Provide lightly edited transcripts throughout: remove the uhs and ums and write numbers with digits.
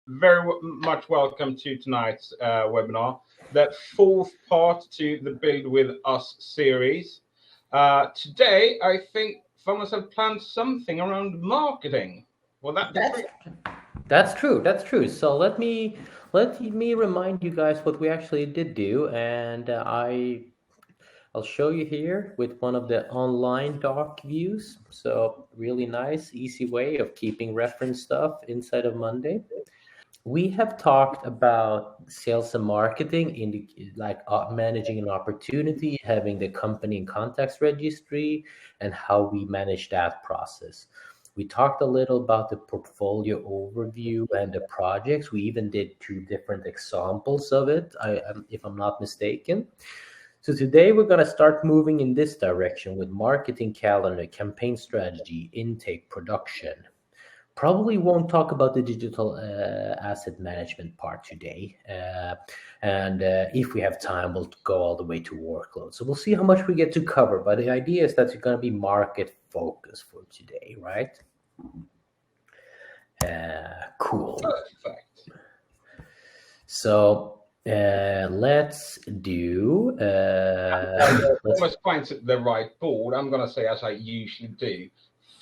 much welcome to tonight's webinar, the fourth part to the Build With Us series. Today, I think Thomas have planned something around marketing. Well, that's true. So let me remind you guys what we actually did do, and I'll show you here with one of the online doc views. So really nice, easy way of keeping reference stuff inside of Monday. We have talked about sales and marketing in managing an opportunity, having the company and contacts registry, and how we manage that process. We talked a little about the portfolio overview and the projects. We even did 2 different examples of it, if I'm not mistaken. So today we're going to start moving in this direction with marketing calendar, campaign strategy, intake, production. Probably won't talk about the digital asset management part today. And if we have time, we'll go all the way to workload. So we'll see how much we get to cover. But the idea is that it's going to be market focus for today, right? Cool. Perfect. So let's do... almost finds the right board. I'm going to say, as I usually do,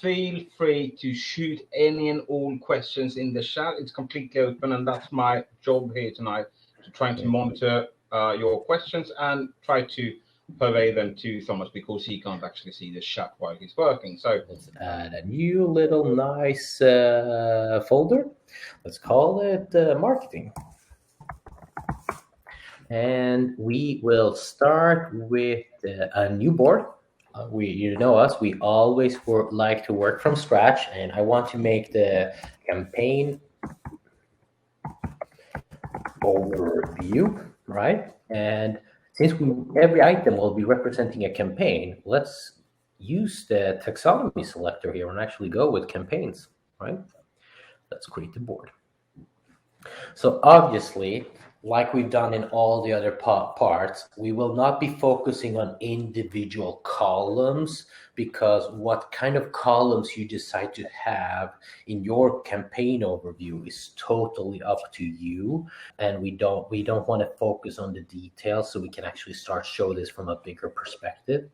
feel free to shoot any and all questions in the chat. It's completely open, and that's my job here tonight, to try to monitor your questions and try to purvey them to Thomas, because he can't actually see the chat while he's working. So let's add a new little nice folder. Let's call it marketing. And we will start with a new board. You know us, we always like to work from scratch, and I want to make the campaign overview, right? And since every item will be representing a campaign, let's use the taxonomy selector here and actually go with campaigns, right? Let's create the board. So obviously, like we've done in all the other parts, we will not be focusing on individual columns, because what kind of columns you decide to have in your campaign overview is totally up to you. And we don't want to focus on the details, so we can actually start show this from a bigger perspective.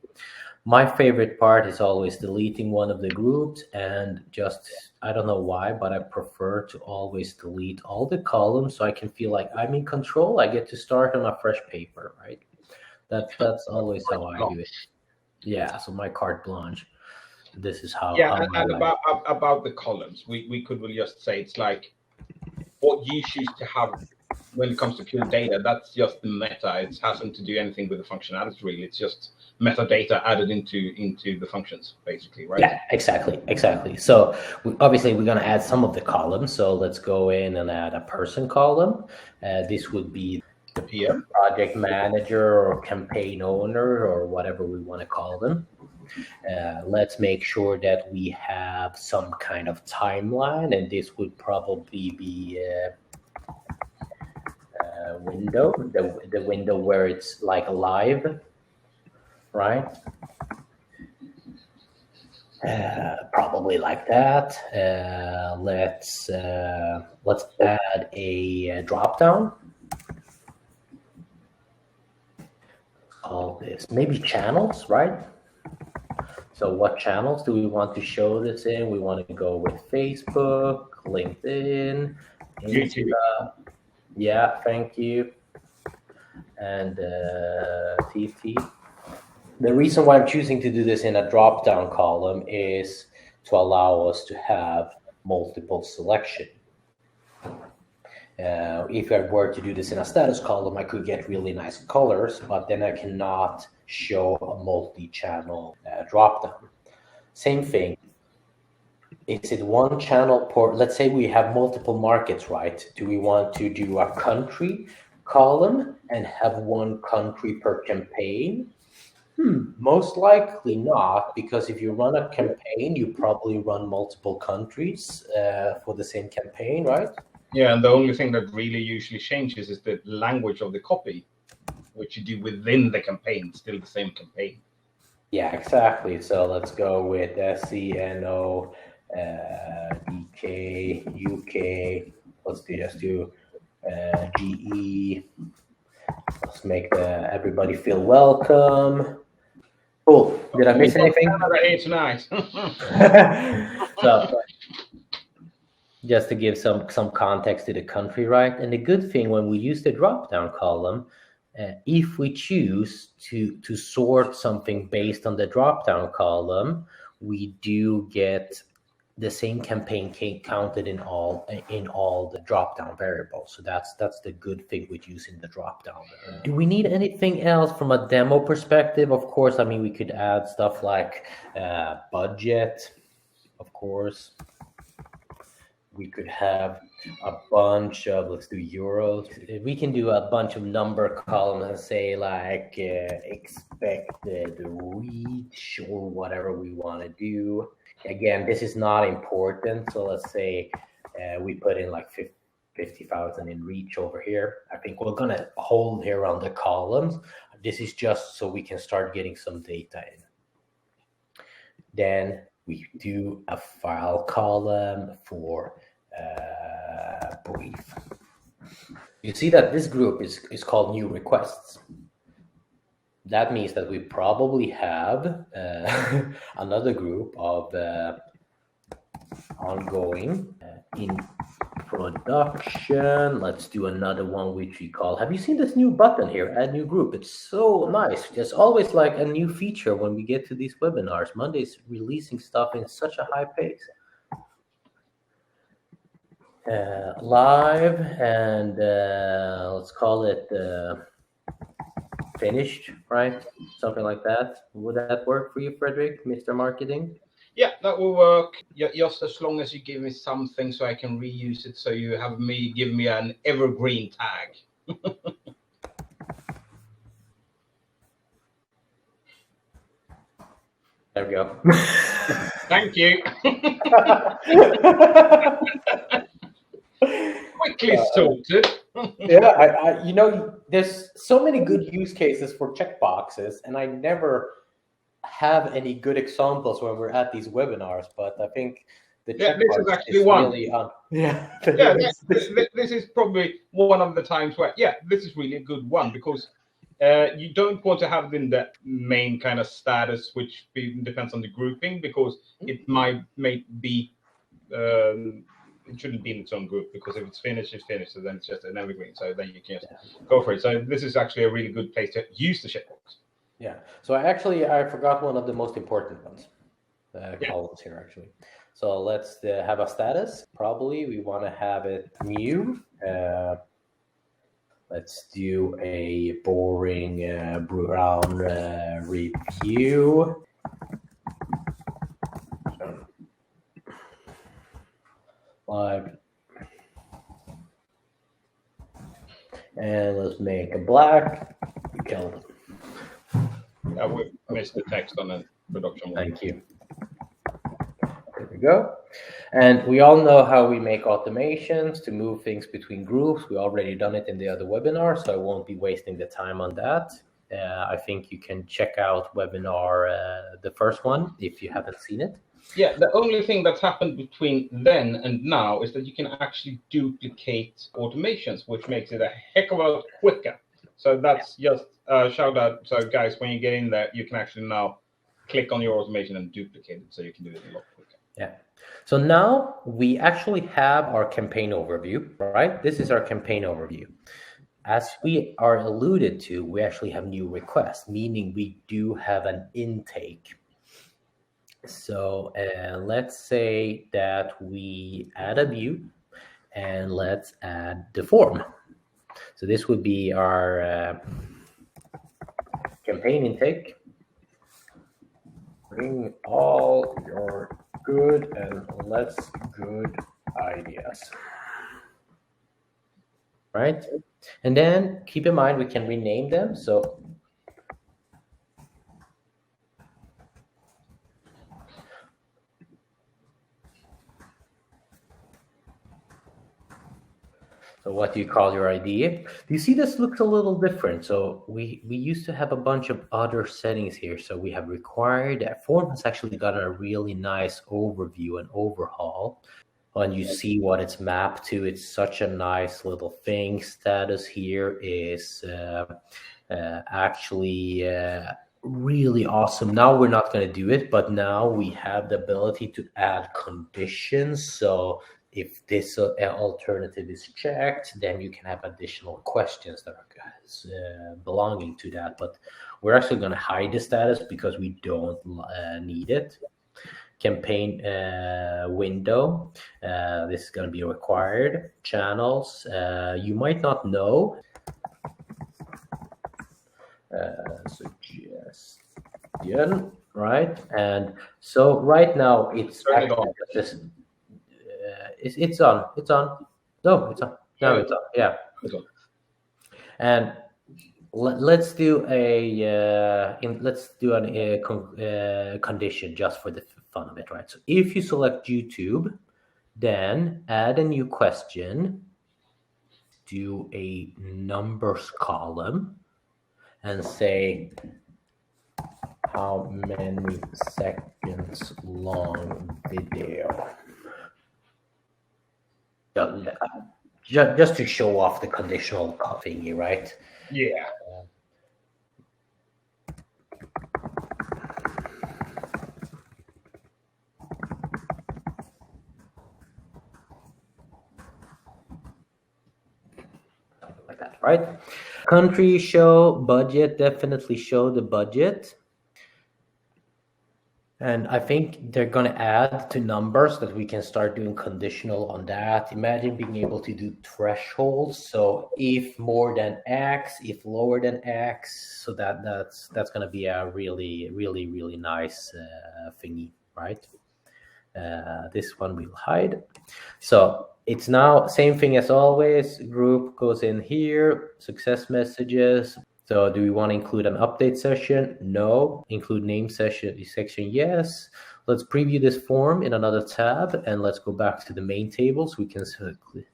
My favorite part is always deleting one of the groups, and just, I don't know why, but I prefer to always delete all the columns so I can feel like I'm in control. I get to start on a fresh paper, right? That's always how I do it. Yeah, so my carte blanche. This is how. Yeah, and about the columns, we could just say it's like what you choose to have when it comes to pure data. That's just the meta. It hasn't to do anything with the functionality, really. It's just metadata added into the functions, basically, right? Yeah, exactly. So obviously we're going to add some of the columns. So let's go in and add a person column. This would be the PM, project manager, or campaign owner, or whatever we want to call them. Let's make sure that we have some kind of timeline, and this would probably be a window, the window where it's like live, right? Probably like that. Let's add a drop down. All this, maybe channels, right? So what channels do we want to show this in? We want to go with Facebook, LinkedIn, YouTube. Yeah, thank you. And TT. The reason why I'm choosing to do this in a drop-down column is to allow us to have multiple selection. If I were to do this in a status column, I could get really nice colors, but then I cannot show a multi-channel drop-down. Same thing. Is it one channel port? Let's say we have multiple markets, right? Do we want to do a country column and have one country per campaign? Most likely not, because if you run a campaign, you probably run multiple countries for the same campaign, right? Yeah, and the only thing that really usually changes is the language of the copy, which you do within the campaign, still the same campaign. Yeah, exactly. So let's go with SCNO, DK, UK, let's do GE. Let's make everybody feel welcome. Cool. Did I miss anything? It's nice. So, just to give some context to the country, right? And the good thing when we use the drop-down column, if we choose to sort something based on the drop-down column, we do get the same campaign counted in all the drop-down variables. So that's the good thing with using the drop-down. Do we need anything else from a demo perspective? Of course, I mean, we could add stuff like budget, of course. We could have a bunch of, let's do euros. We can do a bunch of number columns and say like expected reach or whatever we want to do. Again, this is not important. So let's say we put in like 50,000 in reach over here. I think we're going to hold here on the columns. This is just so we can start getting some data in. Then we do a file column for brief. You see that this group is called new requests. That means that we probably have another group of ongoing in production. Let's do another one which we call, have you seen this new button here, add new group? It's so nice. There's always like a new feature when we get to these webinars. Monday's releasing stuff in such a high pace. Live and let's call it finished, right? Something like that. Would that work for you, Frederick, Mr. Marketing? Yeah, that will work. Just as long as you give me something so I can reuse it. So you have give me an evergreen tag. There we go. Thank you. Quickly sorted. Yeah, you know, there's so many good use cases for checkboxes, and I never have any good examples when we're at these webinars. But I think the this is actually one. Really this is probably one of the times where this is really a good one because you don't want to have it in the main kind of status, which depends on the grouping, because it may be. It shouldn't be in its own group, because if it's finished, it's finished. So then it's just an evergreen. So then you can just go for it. So this is actually a really good place to use the checkbox. Yeah. So I forgot one of the most important ones. Columns here actually. So let's have a status. Probably we want to have it new. Let's do a boring brown review. Live. And let's make a black. Killed. We missed the text on the production one. Thank you. There we go. And we all know how we make automations to move things between groups. We already done it in the other webinar, so I won't be wasting the time on that. I think you can check out webinar, the first one, if you haven't seen it. Yeah, the only thing that's happened between then and now is that you can actually duplicate automations, which makes it a heck of a lot quicker. So that's just a shout out. So guys, when you get in there, you can actually now click on your automation and duplicate it, so you can do it a lot quicker. Yeah. So now we actually have our campaign overview, right? This is our campaign overview. As we are alluded to, we actually have new requests, meaning we do have an intake. So let's say that we add a view and let's add the form. So this would be our campaign intake. Bring all your good and less good ideas. Right? And then keep in mind we can rename them. So what do you call your idea? Do you see this looks a little different? So we used to have a bunch of other settings here. So we have required, that form has actually gotten a really nice overview and overhaul. and you see what it's mapped to. It's such a nice little thing. Status here is actually really awesome. Now we're not going to do it, but now we have the ability to add conditions. So if this alternative is checked, then you can have additional questions that are belonging to that. But we're actually going to hide the status because we don't need it. Campaign window, this is going to be required. Channels, you might not know. Suggestion, right? And so right now it's just, it's on. No, it's on. No, it's on. Yeah. It's on. And let's do a condition just for the fun of it, right? So if you select YouTube, then add a new question, do a numbers column, and say how many seconds long video. Just to show off the conditional thingy, right? Yeah. Something like that, right? Country show, budget, definitely show the budget. And I think they're going to add to numbers that we can start doing conditional on that. Imagine being able to do thresholds. So if more than X, if lower than X, so that's going to be a really nice thingy, right? This one we'll hide. So it's now same thing as always. Group goes in here, success messages. So do we want to include an update session? No. Include name section, yes. Let's preview this form in another tab, and let's go back to the main table. So we can,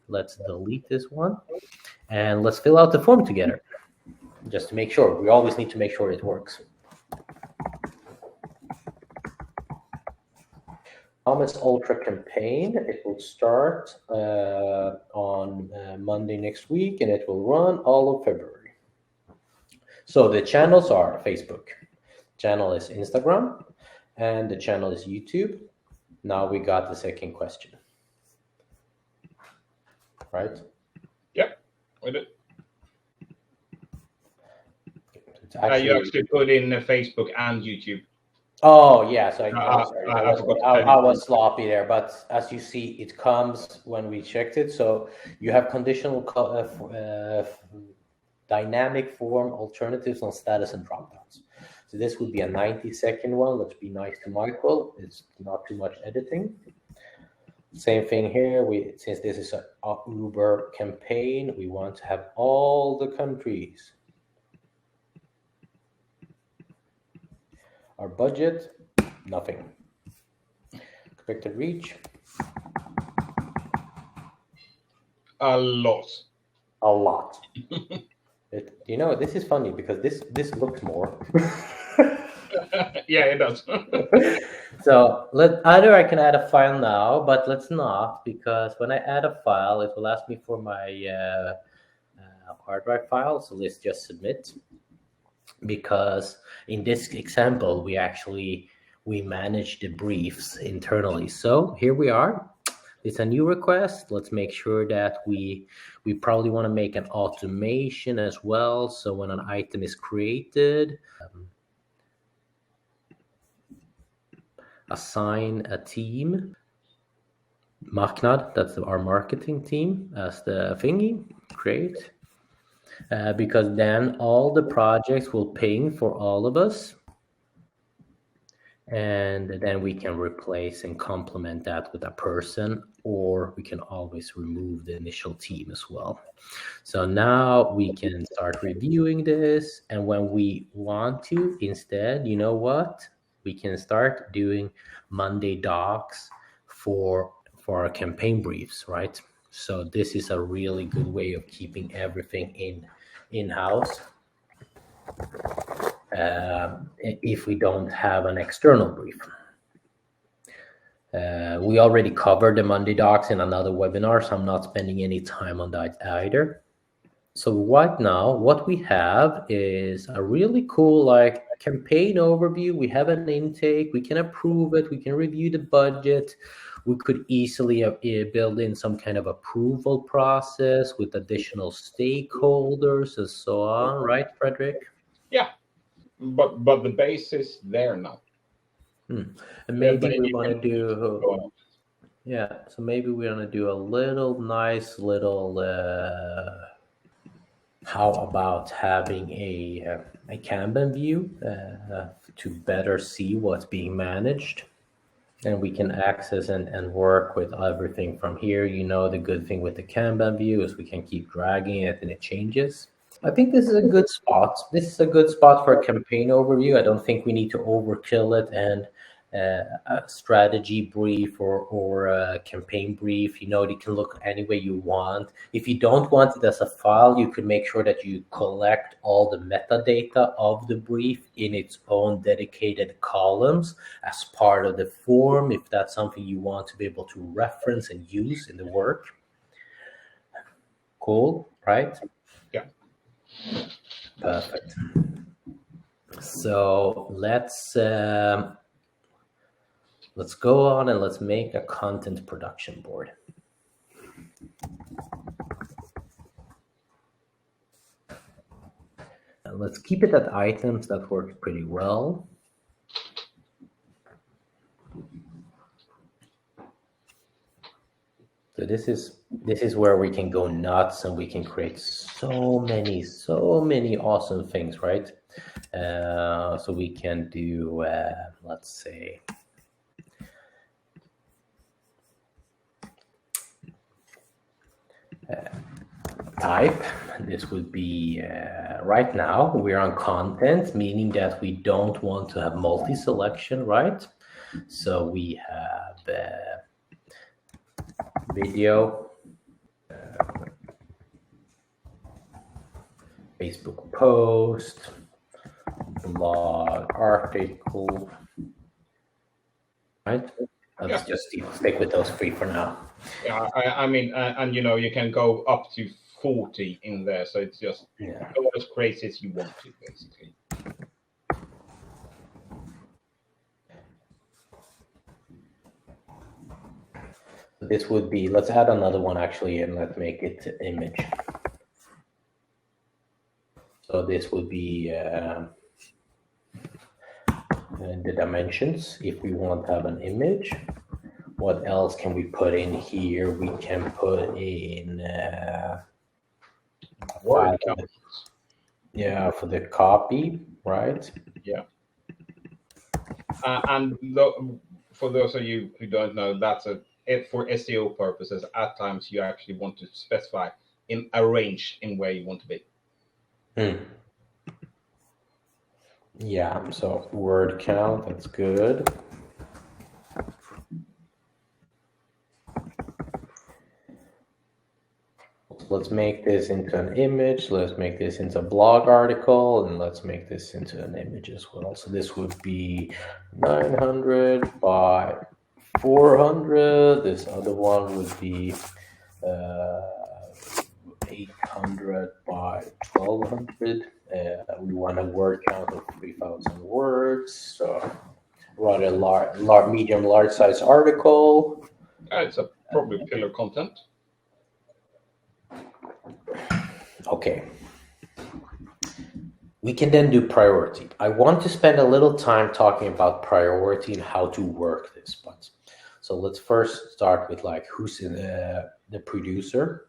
let's delete this one, and let's fill out the form together, just to make sure. We always need to make sure it works. Thomas Ultra campaign, it will start on Monday next week, and it will run all of February. So the channels are Facebook, channel is Instagram, and the channel is YouTube. Now we got the second question, right? Yep, we did. You actually put in Facebook and YouTube. Oh yeah, so I was sloppy there, but as you see, it comes when we checked it. So you have conditional dynamic form alternatives on status and dropdowns. So this would be a 90-second one. Let's be nice to Michael. It's not too much editing. Same thing here. Since this is an Uber campaign, we want to have all the countries. Our budget, nothing. Expected reach. A lot. A lot. This is funny because this looks more. Yeah, it does. So either I can add a file now, but let's not, because when I add a file, it will ask me for my hard drive file. So let's just submit. Because in this example, we manage the briefs internally. So here we are. It's a new request. Let's make sure that we probably want to make an automation as well. So when an item is created, assign a team. Marknad, that's our marketing team, as the thingy, create. Because then all the projects will ping for all of us. And then we can replace and complement that with a person, or we can always remove the initial team as well. So now we can start reviewing this. And when we want to, instead, you know what? We can start doing Monday docs for our campaign briefs, right? So this is a really good way of keeping everything in-house. If we don't have an external brief. We already covered the Monday docs in another webinar, so I'm not spending any time on that either. So right now, what we have is a really cool campaign overview. We have an intake, we can approve it, we can review the budget. We could easily build in some kind of approval process with additional stakeholders and so on, right, Frederick? Yeah, but the base is there now. And maybe we want to do, so maybe we're going to do a nice little, how about having a Kanban view to better see what's being managed? And we can access and work with everything from here. The good thing with the Kanban view is we can keep dragging it and it changes. I think this is a good spot. This is a good spot for a campaign overview. I don't think we need to overkill it and a strategy brief or a campaign brief. You can look any way you want. If you don't want it as a file, you could make sure that you collect all the metadata of the brief in its own dedicated columns as part of the form, if that's something you want to be able to reference and use in the work. Cool, right? Yeah. Perfect. So let's go on and let's make a content production board. And let's keep it at items. That works pretty well. So this is where we can go nuts and we can create so many awesome things, right? So we can do, let's say, type. This would be right now we're on content, meaning that we don't want to have multi-selection, right? So we have video, Facebook post, blog article, right? Let's just stick with those three for now. Yeah, I mean, and you can go up to 40 in there, so it's just go as crazy as you want to, basically. This would be, let's add another one actually, and let's make it image. So this would be the dimensions. If we want to have an image, what else can we put in here? We can put in word count. For the copy, right? Yeah. And for those of you who don't know, that's for SEO purposes. At times, you actually want to specify in a range in where you want to be. Yeah, so word count, that's good. Let's make this into an image. Let's make this into a blog article, and let's make this into an image as well. So this would be 900 by 400. This other one would be 800 by 1200. We want a word count of 3,000 words. So write a medium, large size article. It's probably pillar content. Okay. We can then do priority. I want to spend a little time talking about priority and how to work this. But so let's first start with who's in the producer.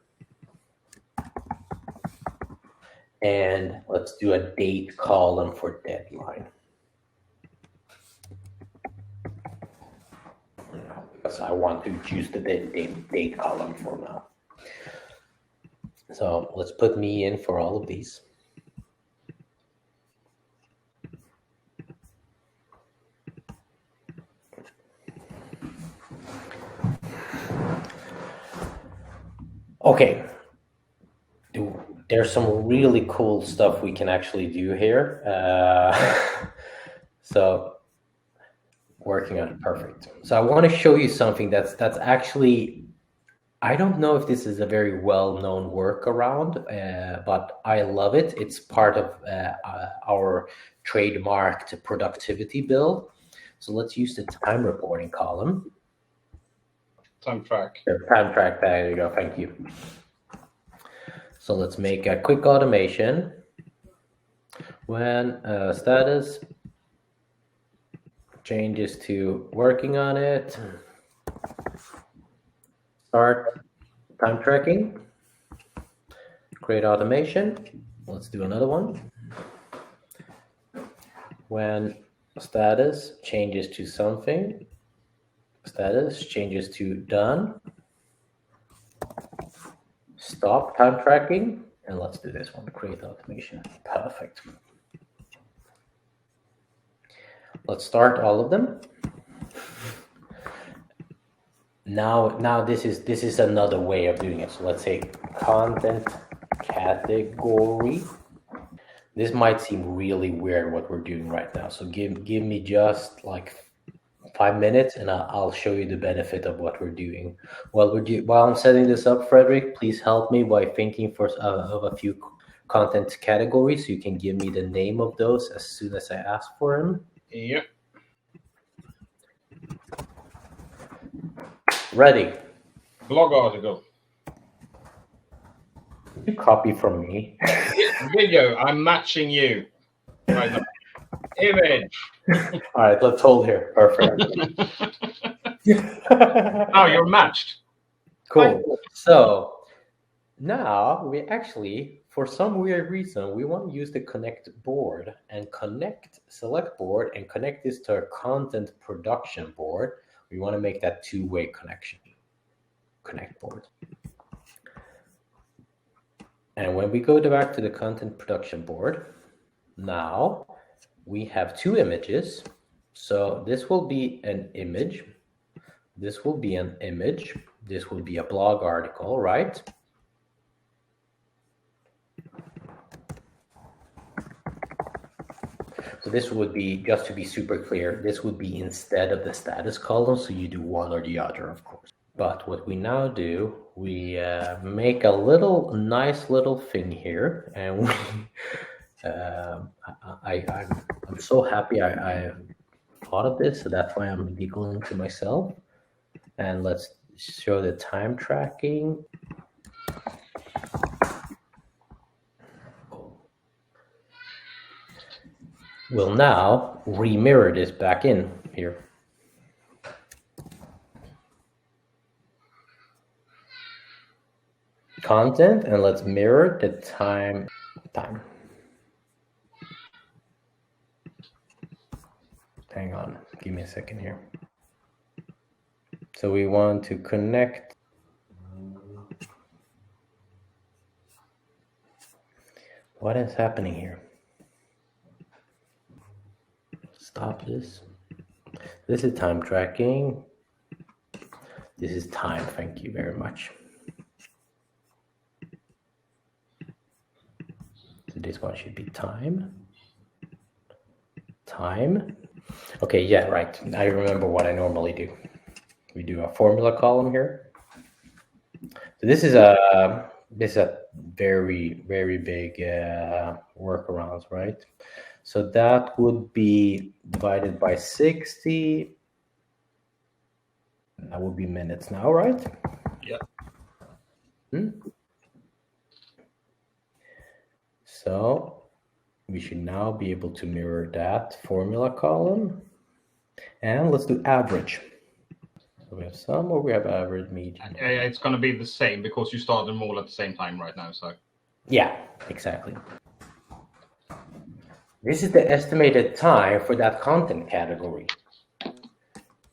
And let's do a date column for deadline. Because I want to choose the date column for now. So let's put me in for all of these. Okay. There's some really cool stuff we can actually do here. So working on it. Perfect. So I want to show you something that's actually, I don't know if this is a very well-known workaround, but I love it. It's part of our trademarked productivity build. So let's use the time reporting column. Time track. Time track, there you go, thank you. So let's make a quick automation. When status changes to working on it, start time tracking, create automation. Let's do another one. When status changes to something, status changes to done, stop time tracking, and let's do this one, create automation. Perfect. Let's start all of them. Now this is another way of doing it. So let's say content category. This might seem really weird what we're doing right now. So give me just like 5 minutes and I'll show you the benefit of what we're doing. While I'm setting this up, Frederick, please help me by thinking of a few content categories so you can give me the name of those as soon as I ask for them. Yep. Ready. Blog article. You copy from me. Video. I'm matching you. Right now. Image. All right, let's hold here. Perfect. Oh, you're matched. Cool. So now we actually, for some weird reason, we want to use the connect board and select board and connect this to our content production board. We want to make that two-way connection. Connect board. And when we go back to the content production board, now we have two images. So this will be an image. This will be an image. This will be a blog article, right? So this would be, just to be super clear, this would be instead of the status column. So you do one or the other, of course. But what we now do, we make a nice little thing here, and we, I'm so happy I thought of this, so that's why I'm giggling to myself. And let's show the time tracking. We'll now remirror this back in here. Content, and let's mirror the time. Hang on, give me a second here. So we want to connect. What is happening here? Stop this. This is time tracking. This is time, thank you very much. So this one should be time. Okay, yeah, right. I remember what I normally do. We do a formula column here. So this is a very, very big workarounds, right? So that would be divided by 60. That would be minutes now, right? Yeah. So we should now be able to mirror that formula column. And let's do average. So we have sum or we have average, median. It's going to be the same because you started them all at the same time right now. So yeah, exactly. This is the estimated time for that content category.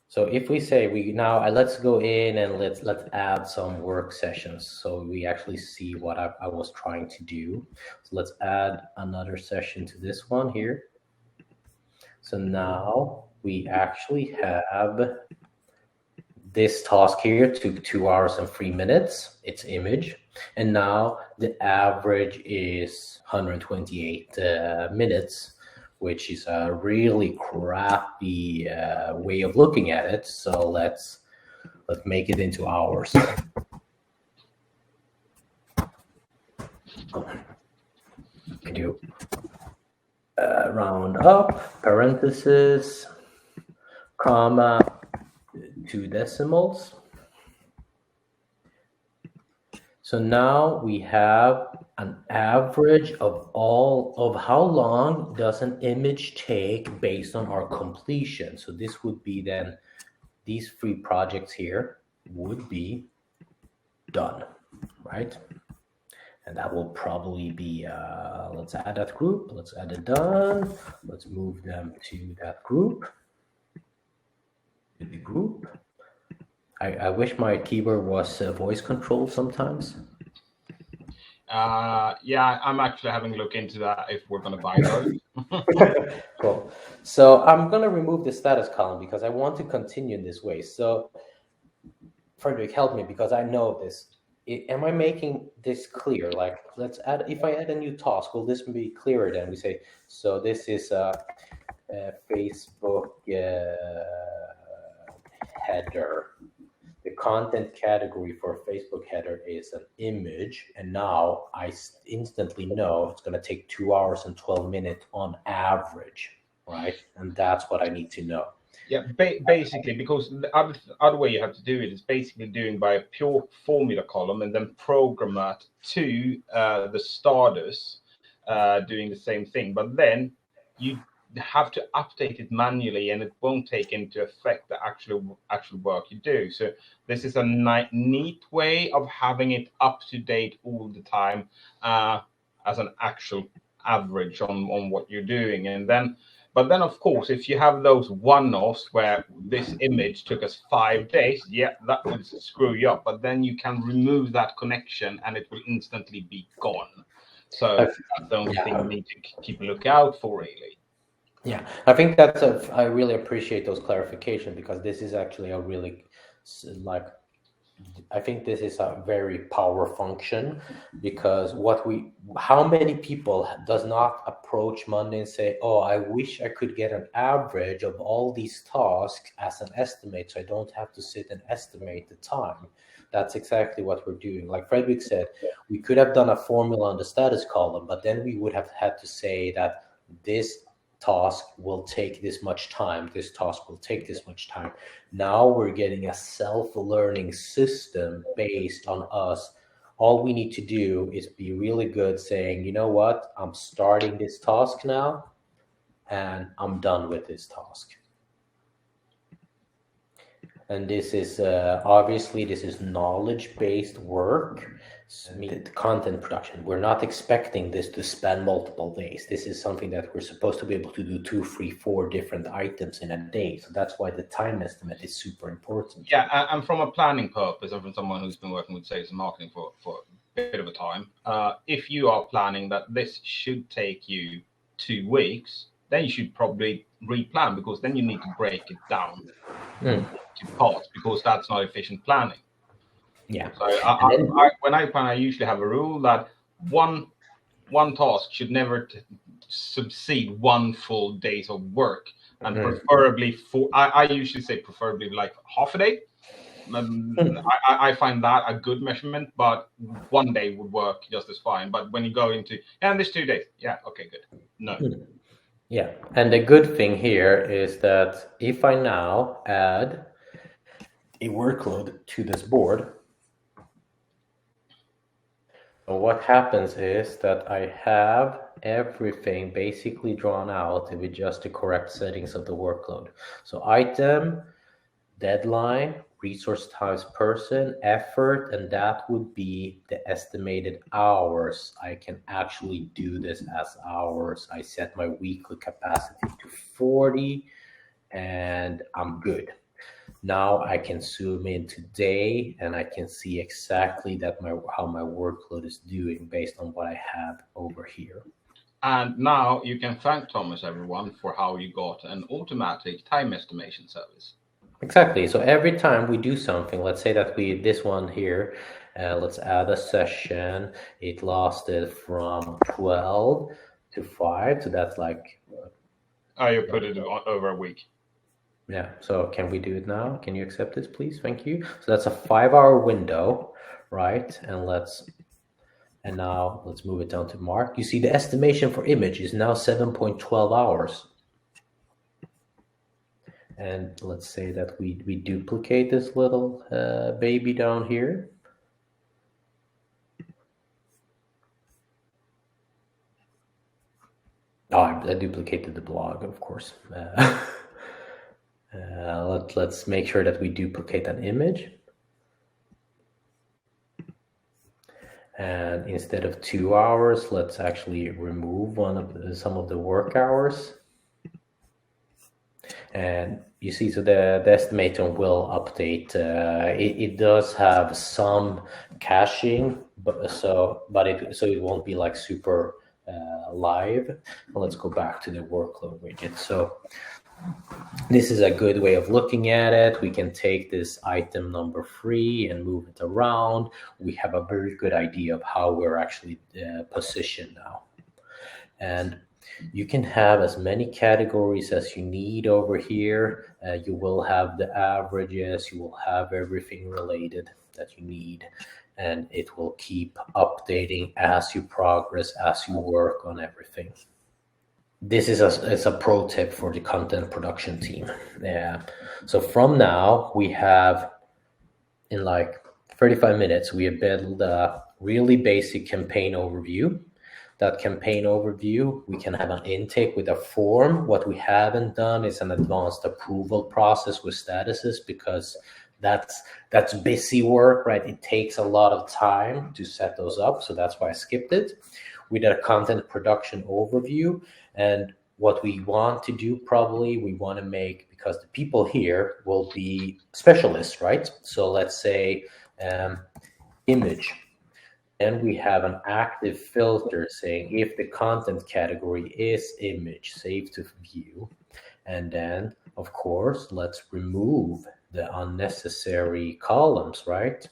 So if we say let's go in and let's add some work sessions so we actually see what I was trying to do. So let's add another session to this one here. So now we actually have this task here took 2 hours and 3 minutes. It's image. And now the average is 128 minutes, which is a really crappy way of looking at it. So let's make it into hours. Can you round up, parenthesis, comma, 2 decimals. So now we have an average of how long does an image take based on our completion. So this would be then, these 3 projects here would be done, right? And that will probably be, let's add that group. Let's add it done. Let's move them to that group. To the group. I wish my keyboard was voice controlled sometimes. Yeah, I'm actually having a look into that if we're going to buy those. Cool. So I'm going to remove the status column because I want to continue in this way. So Frederick, help me because I know this. Am I making this clear? Like, let's add, if I add a new task, will this be clearer then? We say, so this is a Facebook header. The content category for Facebook header is an image. And now I instantly know it's going to take 2 hours and 12 minutes on average, right? And that's what I need to know. Yeah, basically, because the other way you have to do it is basically doing by a pure formula column and then program that to the starters doing the same thing. But then you have to update it manually, and it won't take into effect the actual work you do. So this is a neat way of having it up to date all the time as an actual average on what you're doing, and then. But then, of course, if you have those one-offs where this image took us 5 days, yeah, that would screw you up. But then you can remove that connection and it will instantly be gone. So that's the only thing you need to keep a lookout for, really. Yeah, I think I really appreciate those clarifications because this is actually a really, I think this is a very power function because how many people does not approach Monday and say, oh, I wish I could get an average of all these tasks as an estimate so I don't have to sit and estimate the time. That's exactly what we're doing. Like Frederick said, we could have done a formula on the status column, but then we would have had to say that this task will take this much time, this task will take this much time. Now we're getting a self-learning system based on us. All we need to do is be really good saying, you know what, I'm starting this task now and I'm done with this task. And this is obviously this is knowledge-based work. The content production. We're not expecting this to span multiple days. This is something that we're supposed to be able to do 2, 3, 4 different items in a day. So that's why the time estimate is super important. Yeah, and from a planning purpose, and from someone who's been working with sales and marketing for a bit of a time, if you are planning that this should take you 2 weeks, then you should probably replan because then you need to break it down to parts because that's not efficient planning. Yeah. So when I plan, I usually have a rule that one task should never succeed 1 full day of work, and preferably I usually say preferably like half a day. I find that a good measurement, but 1 day would work just as fine. But when you go into there's 2 days, yeah, okay, good. No. Yeah, and the good thing here is that if I now add a workload to this board. So what happens is that I have everything basically drawn out with just the correct settings of the workload. So item, deadline, resource times person, effort, and that would be the estimated hours. I can actually do this as hours. I set my weekly capacity to 40 and I'm good. Now I can zoom in today and I can see exactly that how my workload is doing based on what I have over here. And now you can thank Thomas, everyone, for how you got an automatic time estimation service. Exactly. So every time we do something, let's say that this one here, let's add a session. It lasted from 12 to 5. So that's like You put it over a week. Yeah, so can we do it now? Can you accept this, please? Thank you. So that's a 5-hour window, right? And now let's move it down to Mark. You see the estimation for image is now 7.12 hours. And let's say that we duplicate this little baby down here. Oh, I duplicated the blog, of course. Let's make sure that we duplicate an image. And instead of 2 hours, let's actually remove some of the work hours. And you see, so the estimator will update. It does have some caching, so it won't be like super live. Well, let's go back to the workload widget. So this is a good way of looking at it. We can take this item number 3 and move it around. We have a very good idea of how we're actually positioned now. And you can have as many categories as you need over here. You will have the averages, you will have everything related that you need, and it will keep updating as you progress, as you work on everything. This is a pro tip for the content production team. So from now, we have, in like 35 minutes, we have built a really basic campaign overview. That campaign overview, we can have an intake with a form. What we haven't done is an advanced approval process with statuses, because that's busy work, right? It takes a lot of time to set those up, so that's why I skipped it. We did a content production overview, and what we want to do, probably we want to make, because the people here will be specialists, right? So let's say image. Then we have an active filter saying if the content category is image, save to view. And then, of course, let's remove the unnecessary columns, right?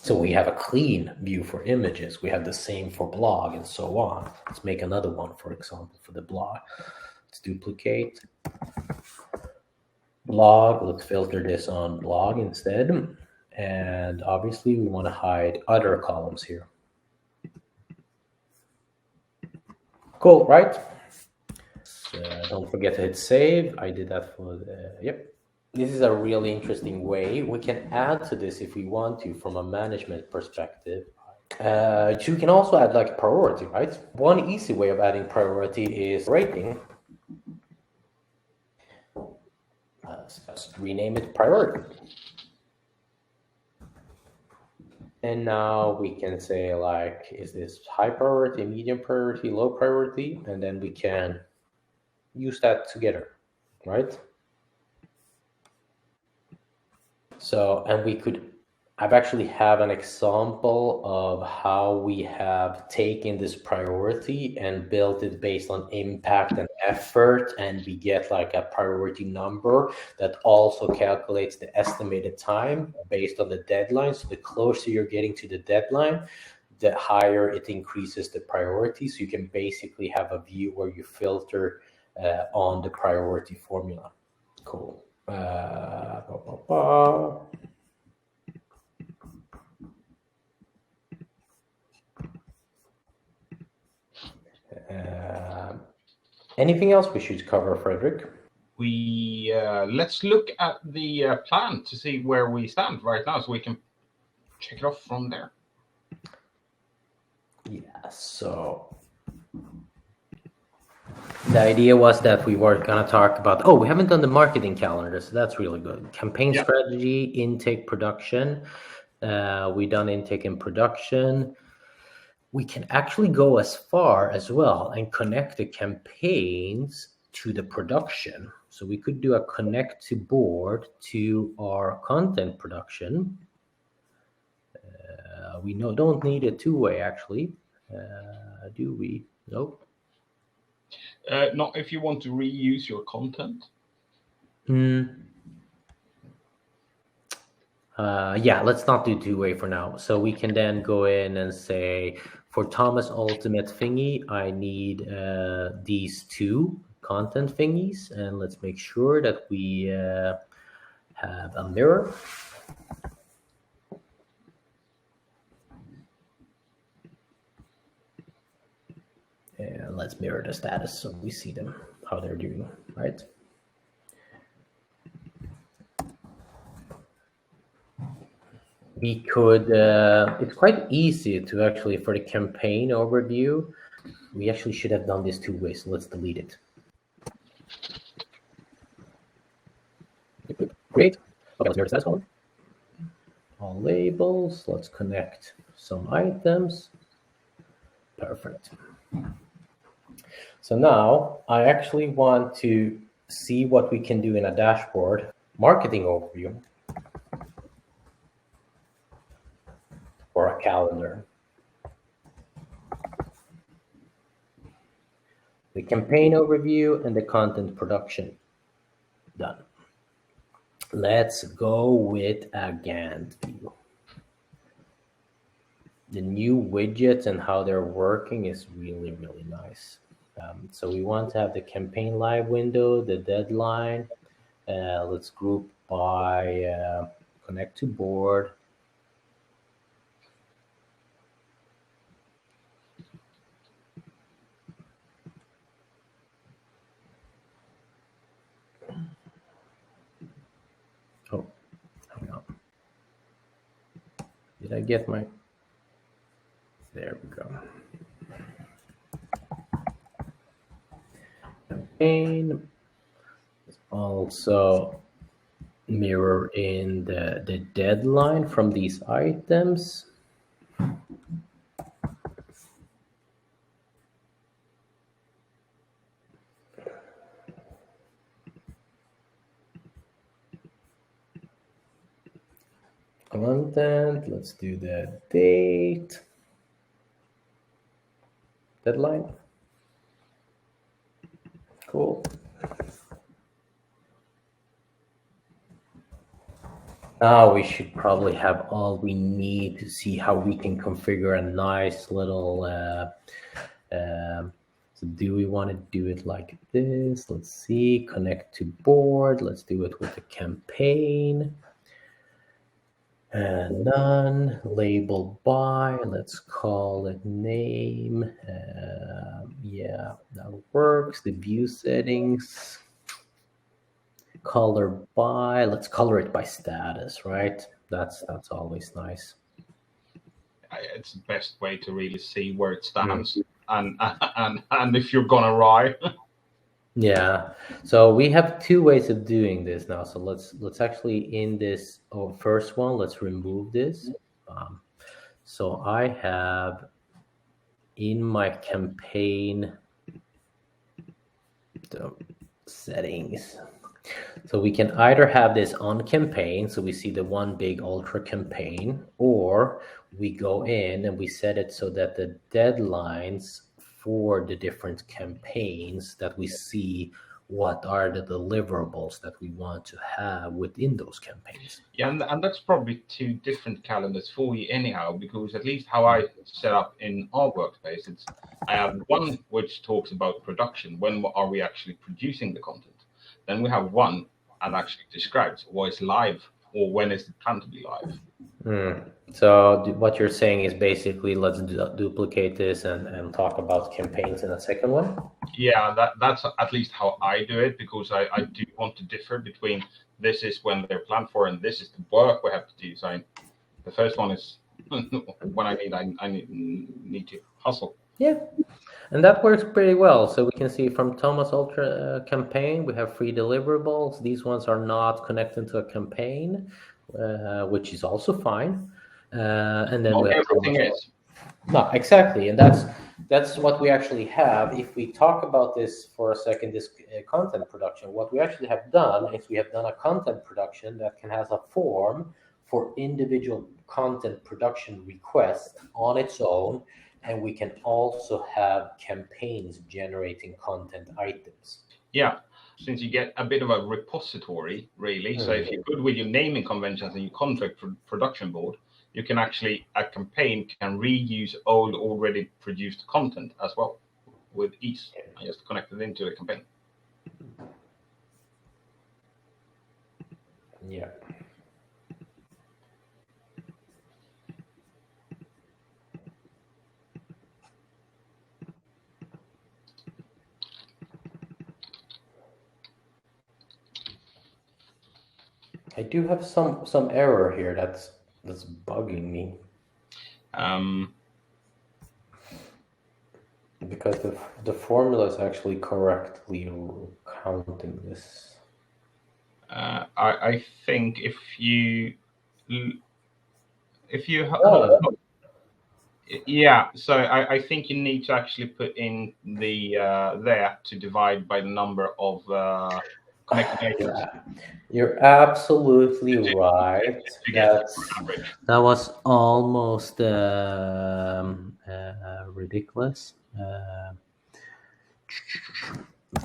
So we have a clean view for images. We have the same for blog and so on. Let's make another one, for example, for the blog. Let's duplicate blog. Let's filter this on blog instead. And obviously we want to hide other columns here. Cool, right? Don't forget to hit save. I did that for the, yep. This is a really interesting way. We can add to this if we want to from a management perspective. So you can also add like priority, right? One easy way of adding priority is rating. Just rename it priority. And now we can say like, is this high priority, medium priority, low priority? And then we can use that together, right? So, and we could, I've actually have an example of how we have taken this priority and built it based on impact and effort, and we get like a priority number that also calculates the estimated time based on the deadline. So the closer you're getting to the deadline, the higher it increases the priority. So you can basically have a view where you filter on the priority formula. Cool. Anything else we should cover, Frederick? We let's look at the plan to see where we stand right now, so we can check it off from there. Yeah, so the idea was that we were going to talk about, we haven't done the marketing calendar, so that's really good. Campaign strategy, intake, production. We done intake and production. We can actually go as far as well and connect the campaigns to the production. So we could do a connect to board to our content production. We don't need a two-way actually. Do we? Nope. Not if you want to reuse your content. Yeah, let's not do two-way for now. So we can then go in and say, for Thomas Ultimate thingy, I need these two content thingies, and let's make sure that we have a mirror. And let's mirror the status so we see them, how they're doing, right? We could, it's quite easy to actually, for the campaign overview, we actually should have done this two ways, so let's delete it. Great. Okay, let's mirror the status column. All labels, let's connect some items. Perfect. So now I actually want to see what we can do in a dashboard, marketing overview, or a calendar. The campaign overview and the content production. Done. Let's go with a Gantt view. The new widgets and how they're working is really, really nice. So we want to have the campaign live window, the deadline. Let's group by connect to board. Oh, hang on. Did I get my... There we go. Campaign. Also mirror in the deadline from these items. Content, let's do the date. Deadline. Cool. Now we should probably have all we need to see how we can configure a nice little, so do we want to do it like this? Let's see, connect to board. Let's do it with the campaign. And none, label by, let's call it name. Yeah, that works. The view settings. Color by, let's color it by status, right? That's always nice. It's the best way to really see where it stands and if you're gonna ride. Yeah, so we have two ways of doing this now. So let's actually in this first one, let's remove this. So I have in my campaign the settings. So we can either have this on campaign, so we see the one big ultra campaign, or we go in and we set it so that the deadlines for the different campaigns, that we see what are the deliverables that we want to have within those campaigns. Yeah, and that's probably two different calendars for you anyhow, because at least how I set up in our workspace, it's I have one which talks about production. When are we actually producing the content? Then we have one that actually describes what is live or when is it planned to be live. So what you're saying is basically let's duplicate this and talk about campaigns in a second one? Yeah, that's at least how I do it, because I do want to differ between this is when they're planned for and this is the work we have to do. So the first one is when I need to hustle. Yeah, and that works pretty well. So we can see from Thomas Ultra campaign, we have 3 deliverables. These ones are not connected to a campaign, which is also fine. And then everything is. No, exactly, and that's what we actually have. If we talk about this for a second, this content production, what we actually have done is we have done a content production that can have a form for individual content production requests on its own, and we can also have campaigns generating content items. Yeah, since you get a bit of a repository, really. So if you're good with your naming conventions and your contract production board, you can actually, a campaign can reuse old already produced content as well with ease. I just connect it into a campaign. Yeah. I do have some error here that's bugging me. Because the formula is actually correctly counting this. I think if you yeah, so I think you need to actually put in the there to divide by the number of connected agents. You're absolutely right. That was almost ridiculous.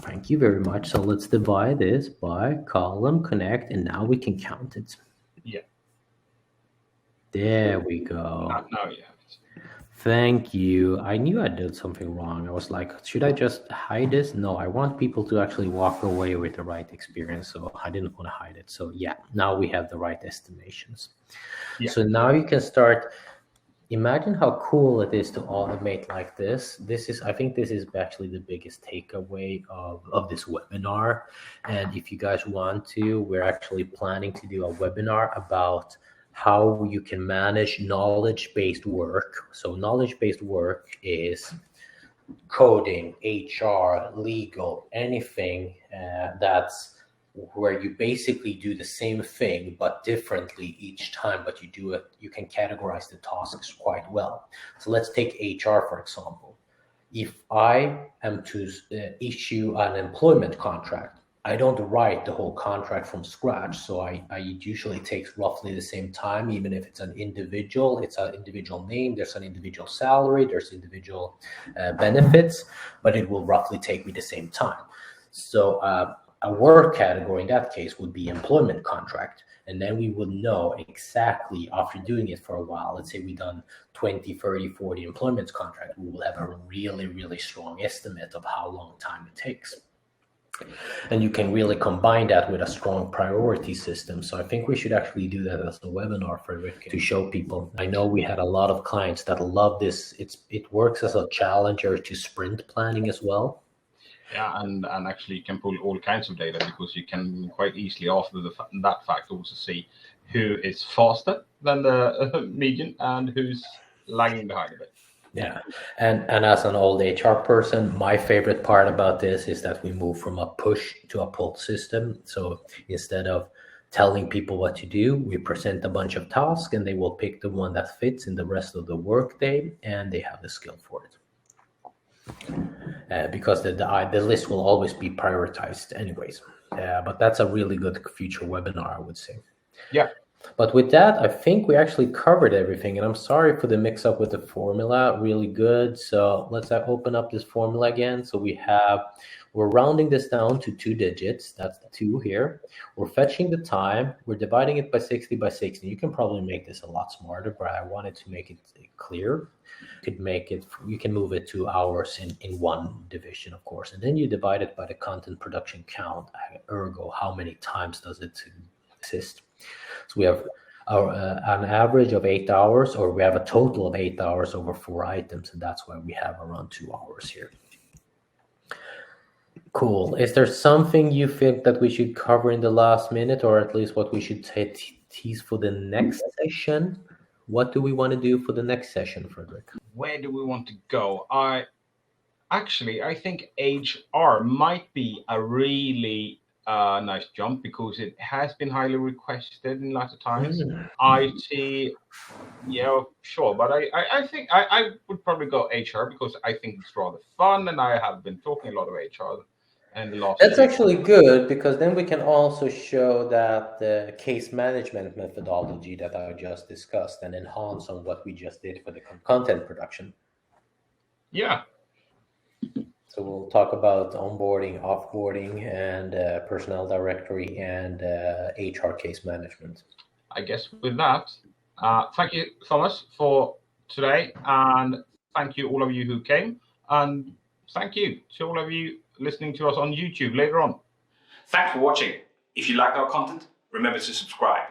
Thank you very much. So let's divide this by column connect, and now we can count it. Yeah. There we go. Now you have it. Thank you. I knew I did something wrong. I was like, should I just hide this? No, I want people to actually walk away with the right experience. So I didn't want to hide it. So yeah, now we have the right estimations. Yeah. So now you can start. Imagine how cool it is to automate like this. I think this is actually the biggest takeaway of this webinar. And if you guys want to, we're actually planning to do a webinar about how you can manage knowledge-based work. So knowledge-based work is coding, HR, legal, anything that's where you basically do the same thing but differently each time, but you can categorize the tasks quite well. So let's take HR, for example. If I am to issue an employment contract, I don't write the whole contract from scratch. So I usually takes roughly the same time, even if it's an individual, it's an individual name, there's an individual salary, there's individual benefits, but it will roughly take me the same time. So a work category in that case would be employment contract. And then we would know exactly after doing it for a while, let's say we've done 20, 30, 40 employment contract, we will have a really, really strong estimate of how long time it takes. And you can really combine that with a strong priority system. So I think we should actually do that as a webinar for Rick to show people. I know we had a lot of clients that love this. It works as a challenger to sprint planning as well. Yeah, and actually you can pull all kinds of data because you can quite easily, after that fact, also see who is faster than the median and who's lagging behind a bit. Yeah, and as an old HR person, my favorite part about this is that we move from a push to a pull system. So instead of telling people what to do, we present a bunch of tasks and they will pick the one that fits in the rest of the workday, and they have the skill for it. Because the list will always be prioritized anyways. But that's a really good future webinar, I would say. Yeah. But with that, I think we actually covered everything. And I'm sorry for the mix up with the formula. Really good. So let's open up this formula again. So we're rounding this down to 2 digits. That's the 2 here. We're fetching the time. We're dividing it by 60 by 60. You can probably make this a lot smarter, but I wanted to make it clear. You can move it to hours in one division, of course. And then you divide it by the content production count, ergo, how many times does it exist? So we have an average of 8 hours, or we have a total of 8 hours over 4 items, and that's why we have around 2 hours here. Cool. Is there something you think that we should cover in the last minute, or at least what we should tease for the next session? What do we want to do for the next session, Frederick? Where do we want to go? I think HR might be a really nice jump because it has been highly requested in lots of times. IT, yeah, sure, but I think I would probably go HR because I think it's rather fun, and I have been talking a lot of HR. That's actually good, because then we can also show that the case management methodology that I just discussed and enhance on what we just did for the content production. Yeah. So we'll talk about onboarding, offboarding, and personnel directory and HR case management. I guess with that, thank you, Thomas, for today, and thank you all of you who came, and thank you to all of you listening to us on YouTube later on. Thanks for watching. If you like our content, remember to subscribe.